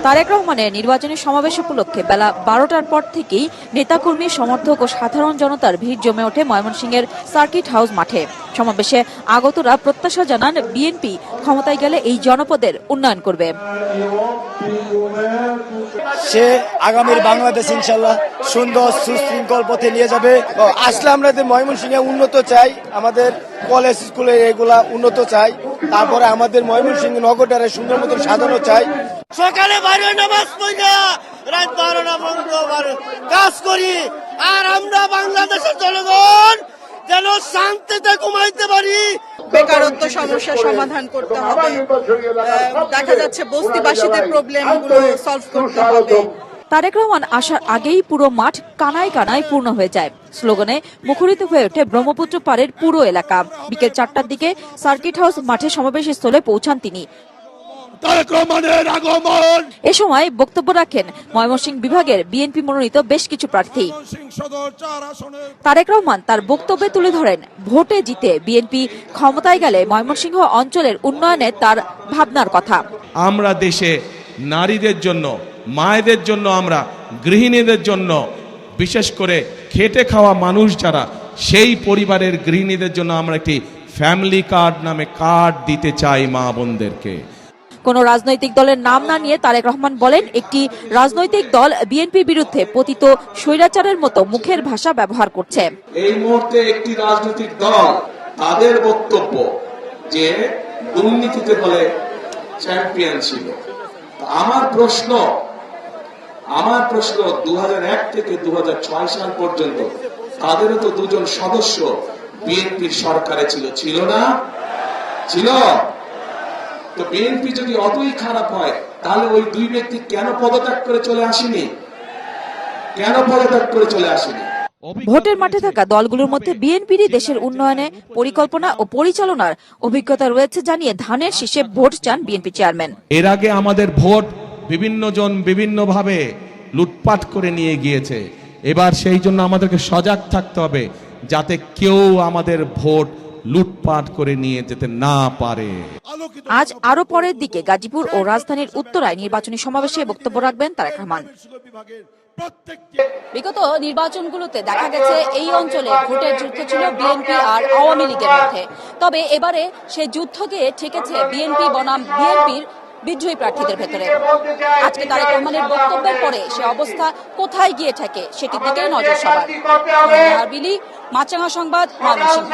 তারেক রহমানের নির্বাচনী সমাবেশ উপলক্ষে বেলা 12টার পর থেকেই নেতাকর্মী, সমর্থক ও সাধারণ জনতার ভিড় জমে ওঠে ময়মনসিংহের সার্কিট হাউস মাঠে। সমাবেশে আগতরা প্রত্যাশা জানান বিএনপি ক্ষমতায় গেলে এই জনপদের উন্নয়ন করবে। সে আগামীর বাংলাদেশ ইনশাল্লাহ সুন্দর সুশৃঙ্খল পথে নিয়ে যাবে। আসলে আমরা ময়মনসিংহে উন্নত চাই, আমাদের কলেজ স্কুলে এগুলা উন্নত চাই, তারপরে আমাদের ময়মনসিংহ নগরটারে সুন্দর মতন সাজানো চাই। সকালে বাইরে নামাজ পড়ি না, রাত 12টা পর্যন্ত কাজ করি, আর আমরা বাংলাদেশের জনগণ যেন শান্তিতে ঘুমাইতে পারি। বেকারত্ব সমস্যার সমাধান করতে হবে, দেখা যাচ্ছে বস্তিবাসীদের প্রবলেমগুলো সলভ করতে হবে। তারেক রহমান আসার আগেই পুরো মাঠ কানায় কানায় পূর্ণ হয়ে যায়। স্লোগানে মুখরিত হয়ে ওঠে ব্রহ্মপুত্র পাড়ের পুরো এলাকা। বিকেল 4টার দিকে সার্কিট হাউস মাঠে সমাবেশ স্থলে পৌঁছান তিনি। এ সময় বক্তব্য রাখেন ময়মনসিংহ বিভাগের বিএনপি মনোনীত বেশ কিছু প্রার্থী। তারেক রহমান তার বক্তব্যে তুলে ধরেন, ভোটে জিতে বিএনপি ক্ষমতায় গেলে ময়মনসিংহ অঞ্চলের উন্নয়নে তার ভাবনার কথা। আমরা দেশে নারীদের জন্য, মায়েদের জন্য, আমরা গৃহিণীদের জন্য, বিশেষ করে খেটে খাওয়া মানুষ যারা, সেই পরিবারের গৃহিণীদের জন্য আমরা একটি ফ্যামিলি কার্ড নামে কার্ড দিতে চাই মা বোনদেরকে। কোন রাজনৈতিক দলের নাম না নিয়ে তারেক রহমান বলেন, একটি রাজনৈতিক দল বিএনপির বিরুদ্ধে পতিত স্বৈরাচারের মতো মুখের ভাষা ব্যবহার করছে। এই মুহূর্তে একটি রাজনৈতিক দল তাদের বক্তব্য যে দুর্নীতিতে বলে চ্যাম্পিয়ন ছিল। আমার প্রশ্ন 2001 থেকে 2006 সাল পর্যন্ত তাদেরও তো দুজন সদস্য বিএনপির সরকারে ছিল না? ছিল। তো বিএনপি যদি অতই খারাপ হয়, তাহলে ওই দুই ব্যক্তি কেন পদত্যাগ করে চলে আসেনি? ভোটের মাঠে থাকা দলগুলোর মধ্যে বিএনপিরই দেশের উন্নয়নে পরিকল্পনা ও পরিচালনার অভিজ্ঞতা রয়েছে জানিয়ে ধানের শীষে ভোট চান বিএনপি চেয়ারম্যান। এর আগে আমাদের ভোট বিভিন্ন জন বিভিন্নভাবে লুটপাট করে নিয়ে গিয়েছে। এবার সেই জন্য আমাদেরকে সজাগ থাকতে হবে যাতে কেউ আমাদের ভোট লুটপাট করে নিয়ে যেতে না পারে। আজ আরো পরের দিকে গাজীপুর ও রাজধানীর উত্তরায় নির্বাচনী সমাবেশে বক্তব্য রাখবেন তারেক রহমান। বিগত নির্বাচনগুলোতে দেখা গেছে এই অঞ্চলে ভোটের যুদ্ধ ছিল বিএনপি আর আওয়ামী লীগের মধ্যে। তবে এবারে সে যুদ্ধকে ঠেকেছে বিএনপি বনাম বিএনপির বিদ্রোহী প্রার্থীদের ভেতরে। আজকে তারেক রহমানের বক্তব্যের পরে সে অবস্থা কোথায় গিয়ে ঠেকে সেটির দিকে নজর সবার। মাছরাঙা সংবাদ, ময়মনসিংহ।